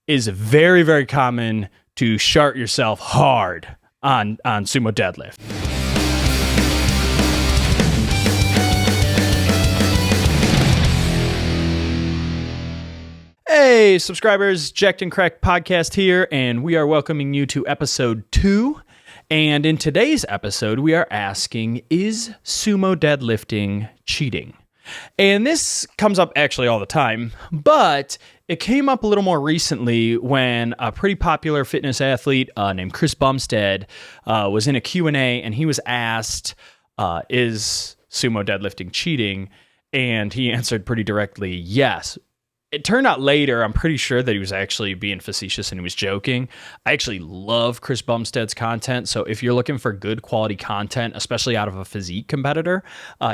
is very, very common to shart yourself hard on sumo deadlift. Hey, subscribers, Jacked and Cracked Podcast here, and we are welcoming you to episode 2. And in today's episode, we are asking, is sumo deadlifting cheating? And this comes up actually all the time, but it came up a little more recently when a pretty popular fitness athlete named Chris Bumstead was in a Q&A, and he was asked, is sumo deadlifting cheating? And he answered pretty directly, yes. It turned out later, I'm pretty sure that he was actually being facetious and he was joking. I actually love Chris Bumstead's content. So if you're looking for good quality content, especially out of a physique competitor,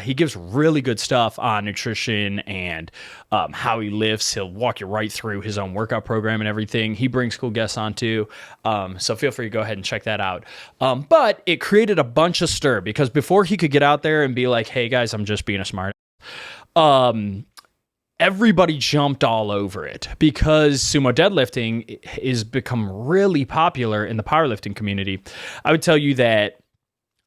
he gives really good stuff on nutrition and how he lifts. He'll walk you right through his own workout program and everything. He brings cool guests on too. So feel free to go ahead and check that out. But it created a bunch of stir because before he could get out there and be like, hey guys, I'm just being a smart everybody jumped all over it because sumo deadlifting is become really popular in the powerlifting community. I would tell you that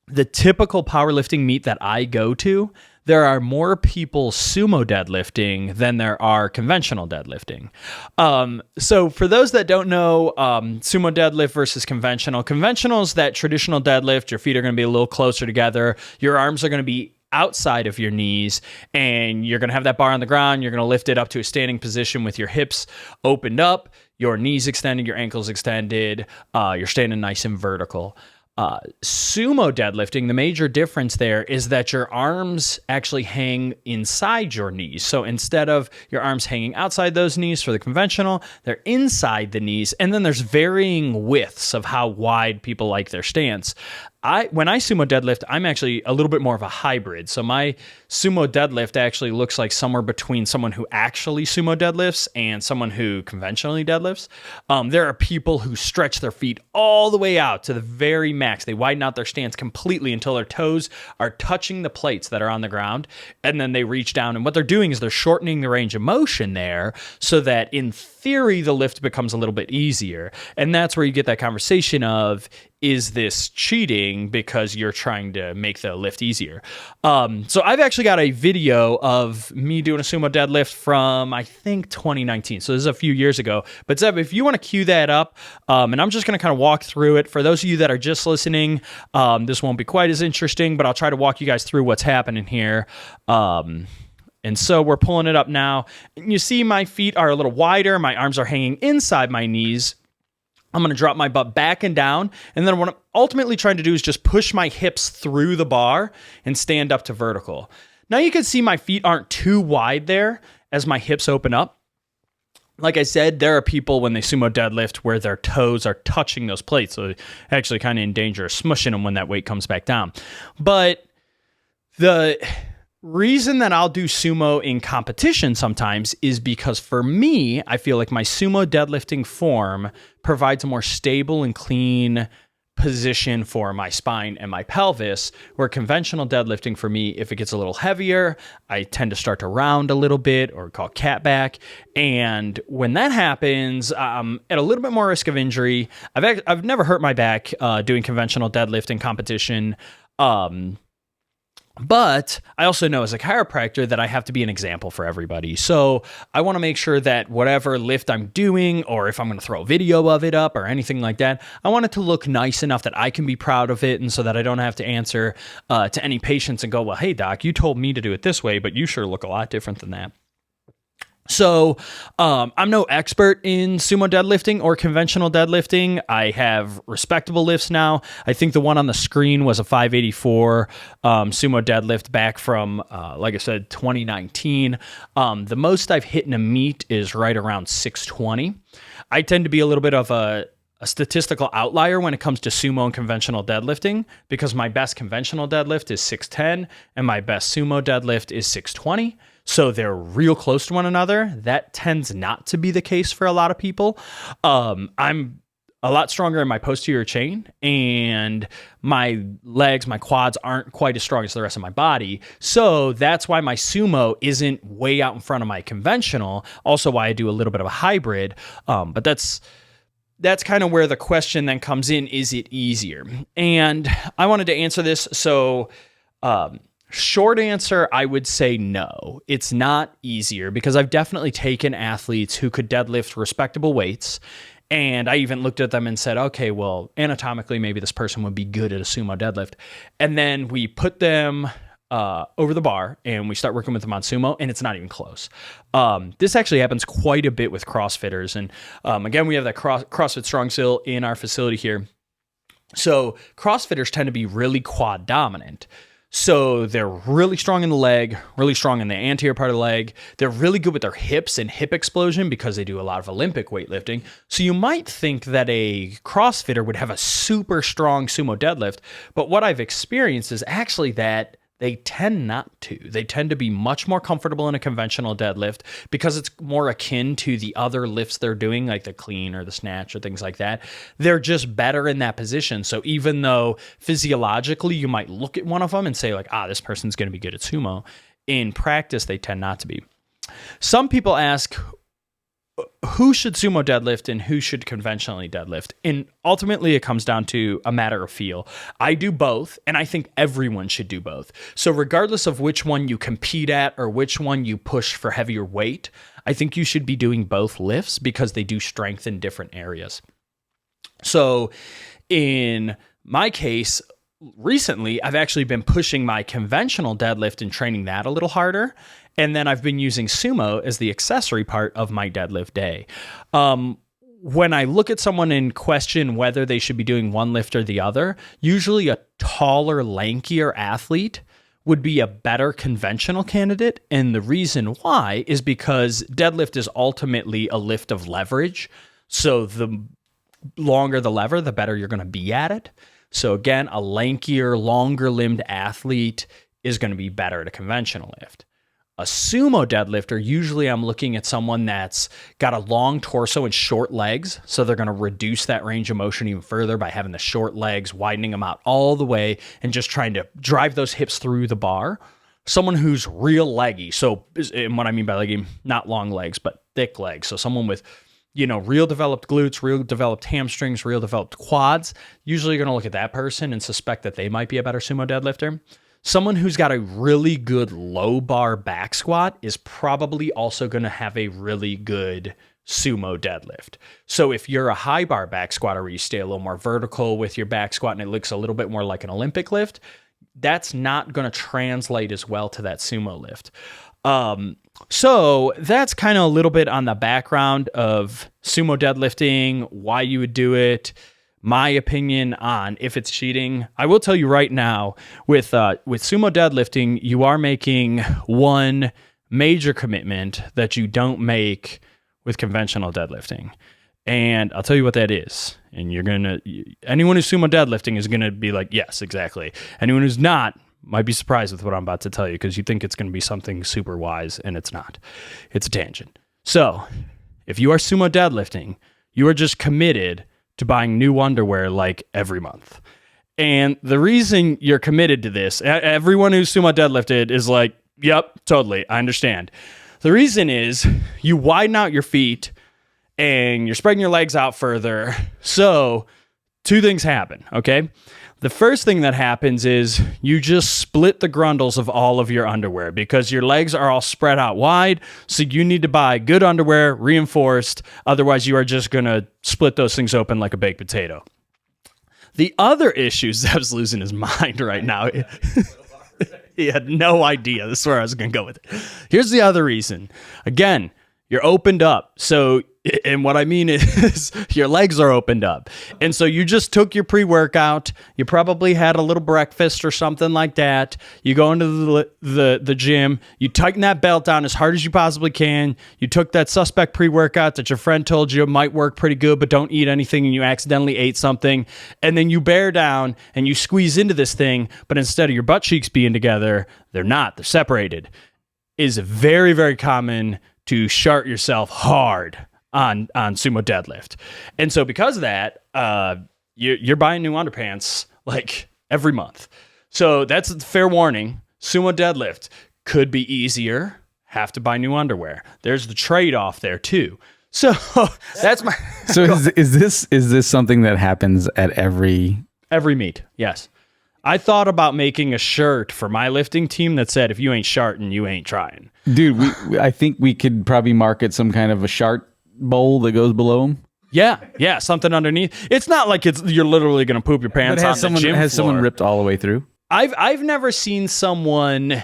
the typical powerlifting meet that I go to, there are more people sumo deadlifting than there are conventional deadlifting. So for those that don't know, sumo deadlift versus conventional is that traditional deadlift. Your feet are going to be a little closer together. Your arms are going to be outside of your knees, and you're going to have that bar on the ground. You're going to lift it up to a standing position with your hips opened up, your knees extended, your ankles extended. You're standing nice and vertical. Sumo deadlifting, the major difference there is that your arms actually hang inside your knees. So instead of your arms hanging outside those knees for the conventional, they're inside the knees. And then there's varying widths of how wide people like their stance. When I sumo deadlift, I'm actually a little bit more of a hybrid. So my sumo deadlift actually looks like somewhere between someone who actually sumo deadlifts and someone who conventionally deadlifts. There are people who stretch their feet all the way out to the very max. They widen out their stance completely until their toes are touching the plates that are on the ground. And then they reach down. And what they're doing is they're shortening the range of motion there so that in theory, the lift becomes a little bit easier. And that's where you get that conversation of, is this cheating because you're trying to make the lift easier? So I've actually got a video of me doing a sumo deadlift from, I think, 2019. So this is a few years ago. But Zeb, if you want to cue that up, and I'm just going to kind of walk through it. For those of you that are just listening, this won't be quite as interesting, but I'll try to walk you guys through what's happening here. And so we're pulling it up now. And you see my feet are a little wider. My arms are hanging inside my knees. I'm going to drop my butt back and down. And then what I'm ultimately trying to do is just push my hips through the bar and stand up to vertical. Now you can see my feet aren't too wide there as my hips open up. Like I said, there are people when they sumo deadlift where their toes are touching those plates. So actually kind of in danger of smushing them when that weight comes back down. But the reason that I'll do sumo in competition sometimes is because for me, I feel like my sumo deadlifting form provides a more stable and clean position for my spine and my pelvis, where conventional deadlifting for me, if it gets a little heavier, I tend to start to round a little bit or call cat back. And when that happens, I'm at a little bit more risk of injury. I've never hurt my back doing conventional deadlift in competition. But I also know as a chiropractor that I have to be an example for everybody. So I want to make sure that whatever lift I'm doing, or if I'm going to throw a video of it up or anything like that, I want it to look nice enough that I can be proud of it, and so that I don't have to answer to any patients and go, well, hey doc, you told me to do it this way, but you sure look a lot different than that. So I'm no expert in sumo deadlifting or conventional deadlifting. I have respectable lifts now. I think the one on the screen was a 584 sumo deadlift back from, like I said, 2019. The most I've hit in a meet is right around 620. I tend to be a little bit of a statistical outlier when it comes to sumo and conventional deadlifting, because my best conventional deadlift is 610 and my best sumo deadlift is 620. So they're real close to one another. That tends not to be the case for a lot of people. I'm a lot stronger in my posterior chain, and my legs, my quads aren't quite as strong as the rest of my body. So that's why my sumo isn't way out in front of my conventional. Also why I do a little bit of a hybrid. But that's kind of where the question then comes in. Is it easier? And I wanted to answer this. So, short answer, I would say no. It's not easier, because I've definitely taken athletes who could deadlift respectable weights, and I even looked at them and said, okay, well, anatomically, maybe this person would be good at a sumo deadlift. And then we put them over the bar and we start working with them on sumo, and it's not even close. This actually happens quite a bit with CrossFitters. And again, we have that CrossFit Strongsville in our facility here. So CrossFitters tend to be really quad dominant. So they're really strong in the leg, really strong in the anterior part of the leg. They're really good with their hips and hip explosion because they do a lot of Olympic weightlifting. So you might think that a CrossFitter would have a super strong sumo deadlift, but what I've experienced is actually that they tend not to. They tend to be much more comfortable in a conventional deadlift because it's more akin to the other lifts they're doing, like the clean or the snatch or things like that. They're just better in that position. So even though physiologically you might look at one of them and say like, this person's going to be good at sumo, in practice they tend not to be. Some people ask, who should sumo deadlift and who should conventionally deadlift? And ultimately, it comes down to a matter of feel. I do both, and I think everyone should do both. So regardless of which one you compete at or which one you push for heavier weight, I think you should be doing both lifts because they do strengthen different areas. So in my case, recently, I've actually been pushing my conventional deadlift and training that a little harder. And then I've been using sumo as the accessory part of my deadlift day. When I look at someone and question whether they should be doing one lift or the other, usually a taller, lankier athlete would be a better conventional candidate. And the reason why is because deadlift is ultimately a lift of leverage. So the longer the lever, the better you're going to be at it. So again, a lankier, longer limbed athlete is going to be better at a conventional lift. A sumo deadlifter, usually I'm looking at someone that's got a long torso and short legs. So they're going to reduce that range of motion even further by having the short legs, widening them out all the way, and just trying to drive those hips through the bar. Someone who's real leggy. So, and what I mean by leggy, not long legs, but thick legs. So someone with, real developed glutes, real developed hamstrings, real developed quads. Usually you're going to look at that person and suspect that they might be a better sumo deadlifter. Someone who's got a really good low bar back squat is probably also going to have a really good sumo deadlift. So if you're a high bar back squatter where you stay a little more vertical with your back squat and it looks a little bit more like an Olympic lift, that's not going to translate as well to that sumo lift. So that's kind of a little bit on the background of sumo deadlifting, why you would do it, my opinion on if it's cheating. I will tell you right now, with sumo deadlifting, you are making one major commitment that you don't make with conventional deadlifting. And I'll tell you what that is. And anyone who's sumo deadlifting is going to be like, yes, exactly. Anyone who's not might be surprised with what I'm about to tell you because you think it's going to be something super wise, and it's not. It's a tangent. So if you are sumo deadlifting, you are just committed to buying new underwear like every month. And the reason you're committed to this, everyone who's sumo deadlifted is like, yep, totally, I understand. The reason is you widen out your feet and you're spreading your legs out further. So two things happen, okay? The first thing that happens is you just split the grundles of all of your underwear because your legs are all spread out wide. So you need to buy good underwear, reinforced. Otherwise, you are just going to split those things open like a baked potato. The other issue, Zeb's losing his mind right now. He had no idea. This is where I was going to go with it. Here's the other reason. Again, you're opened up. So, and what I mean is your legs are opened up. And so you just took your pre-workout. You probably had a little breakfast or something like that. You go into the gym. You tighten that belt down as hard as you possibly can. You took that suspect pre-workout that your friend told you might work pretty good, but don't eat anything, and you accidentally ate something. And then you bear down and you squeeze into this thing, but instead of your butt cheeks being together, they're not. They're separated. It is very, very common to shart yourself hard on Sumo Deadlift. And so because of that, you're buying new underpants like every month. So that's a fair warning. Sumo Deadlift could be easier, have to buy new underwear. There's the trade-off there too. So that's my... So is this something that happens at every meet? Yes. I thought about making a shirt for my lifting team that said, if you ain't sharting, you ain't trying. Dude, I think we could probably market some kind of a shart bowl that goes below them. Yeah, something underneath. It's not like you're literally going to poop your pants on the gym floor. Has someone ripped all the way through? I've never seen someone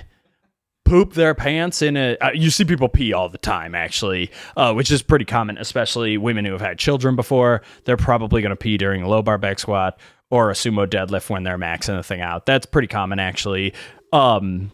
poop their pants in a... you see people pee all the time, actually, which is pretty common, especially women who have had children before. They're probably going to pee during a low bar back squat or a sumo deadlift when they're maxing the thing out. That's pretty common, actually. I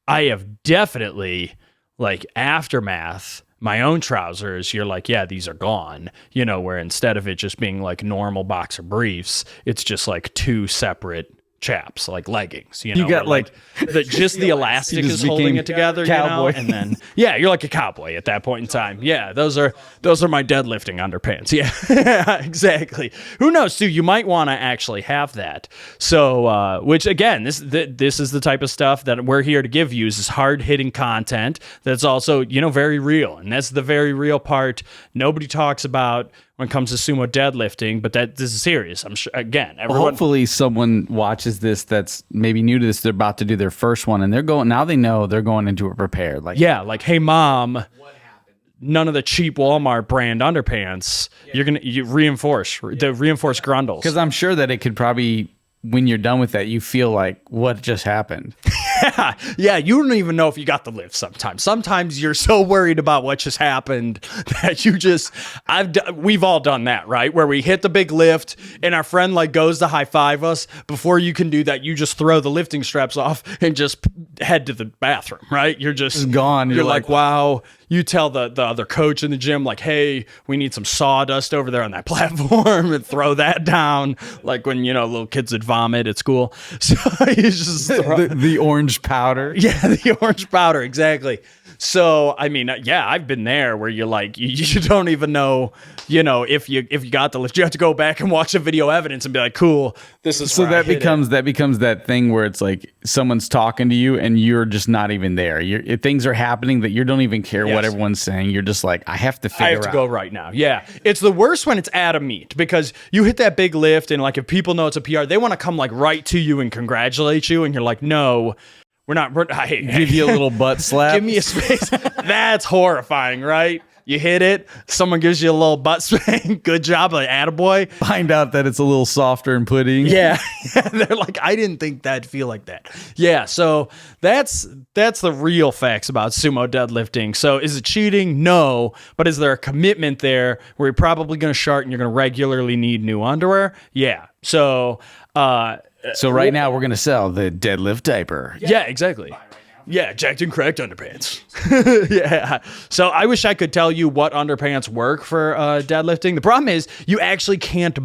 have definitely, like, aftermath, my own trousers, you're like, yeah, these are gone. You know, where instead of it just being like normal boxer briefs, it's just like two separate chaps, like leggings. You know, you got like the elastic is holding it together. Cowboy. You know? And then you're like a cowboy at that point in time. Yeah, those are my deadlifting underpants. Yeah, exactly. Who knows, too? You might want to actually have that. So, which again, this is the type of stuff that we're here to give you. Is hard hitting content that's also very real, and that's the very real part nobody talks about when it comes to sumo deadlifting, but this is serious. I'm sure, again, everyone... Hopefully someone watches this that's maybe new to this. They're about to do their first one, and they know they're going into it prepared. Like, hey, Mom, what happened? None of the cheap Walmart brand underpants. Yeah. You reinforce grundles. Because I'm sure that it could probably... When you're done with that, you feel like, what just happened? Yeah, you don't even know if you got the lift sometimes. Sometimes you're so worried about what just happened that we've all done that, right? Where we hit the big lift and our friend like goes to high five us. Before you can do that, you just throw the lifting straps off and just head to the bathroom, right? You're just gone. You're like, wow. You tell the other coach in the gym, like, hey, we need some sawdust over there on that platform and throw that down. Like when, little kids would vomit at school. So you just throw the orange powder. Yeah, the orange powder. Exactly. So, I mean, I've been there where you're like, you don't even know, if you got the lift. You have to go back and watch the video evidence and be like, cool, this is so that becomes that thing where it's like someone's talking to you and you're just not even there. Things are happening that you don't even care what everyone's saying. You're just like, I have to go right now. Yeah. It's the worst when it's at a meet because you hit that big lift and like if people know it's a PR, they want to come like right to you and congratulate you. And you're like, no. Give you a little butt slap. Give me a space. That's horrifying, right? You hit it. Someone gives you a little butt spank. Good job, like attaboy. Find out that it's a little softer and pudding. Yeah. They're like, I didn't think that'd feel like that. Yeah. So that's the real facts about sumo deadlifting. So is it cheating? No. But is there a commitment there where you're probably going to shart and you're going to regularly need new underwear? Yeah. So, right now we're going to sell the deadlift diaper. Yeah, exactly. Yeah, jacked and cracked underpants. Yeah. So I wish I could tell you what underpants work for deadlifting. The problem is you actually can't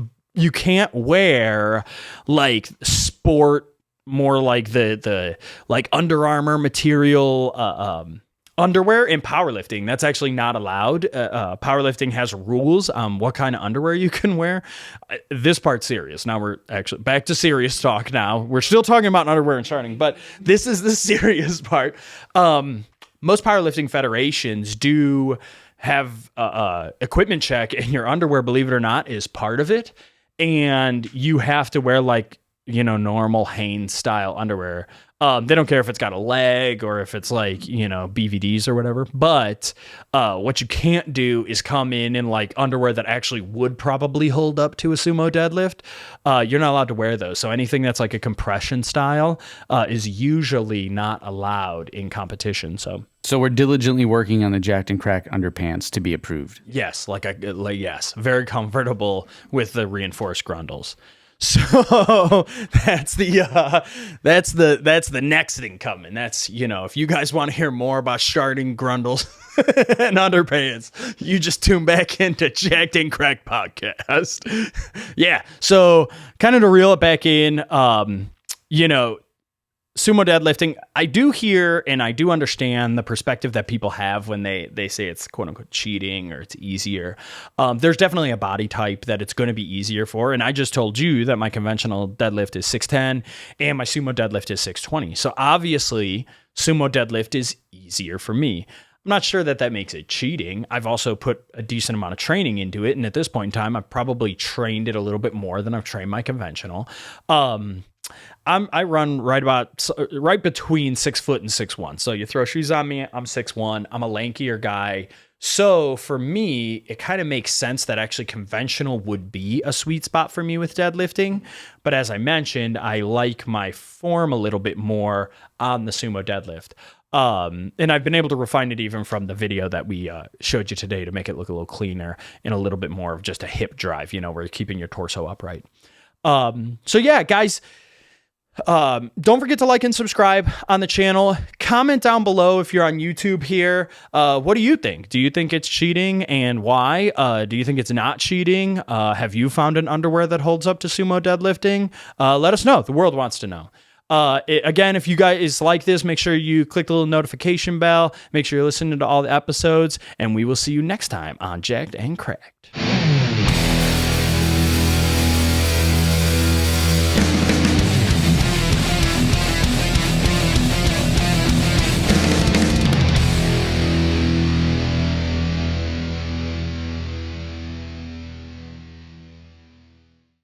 wear like sport, more like the like Under Armour material underwear in powerlifting. That's actually not allowed. Powerlifting has rules on what kind of underwear you can wear. This part's serious. Now we're actually back to serious talk now. We're still talking about underwear and charting, but this is the serious part. Most powerlifting federations do have equipment check, and your underwear, believe it or not, is part of it. And you have to wear like, normal Hanes style underwear. They don't care if it's got a leg or if it's like, BVDs or whatever. But what you can't do is come in like underwear that actually would probably hold up to a sumo deadlift. You're not allowed to wear those. So anything that's like a compression style is usually not allowed in competition. So we're diligently working on the jacked and cracked underpants to be approved. Yes, yes, very comfortable with the reinforced grundles. So that's the next thing coming. That's, if you guys want to hear more about sharting grundles and underpants, you just tune back into Jacked and Cracked podcast. Yeah. So kind of to reel it back in, sumo deadlifting, I do hear and I do understand the perspective that people have when they say it's quote unquote cheating or it's easier. There's definitely a body type that it's going to be easier for. And I just told you that my conventional deadlift is 610 and my sumo deadlift is 620. So obviously sumo deadlift is easier for me. I'm not sure that that makes it cheating. I've also put a decent amount of training into it. And at this point in time, I've probably trained it a little bit more than I've trained my conventional. I run right between 6 foot and 6'1". So you throw shoes on me, I'm 6'1". I'm a lankier guy. So for me, it kind of makes sense that actually conventional would be a sweet spot for me with deadlifting. But as I mentioned, I like my form a little bit more on the sumo deadlift. And I've been able to refine it even from the video that we showed you today to make it look a little cleaner and a little bit more of just a hip drive, where you're keeping your torso upright. So yeah, guys, don't forget to like and subscribe on the channel. Comment down below if you're on YouTube here. What do you think? Do you think it's cheating and why? Do you think it's not cheating? Have you found an underwear that holds up to sumo deadlifting? Let us know. The world wants to know. Again, if you guys like this, make sure you click the little notification bell. Make sure you're listening to all the episodes, and we will see you next time on Jacked and Cracked.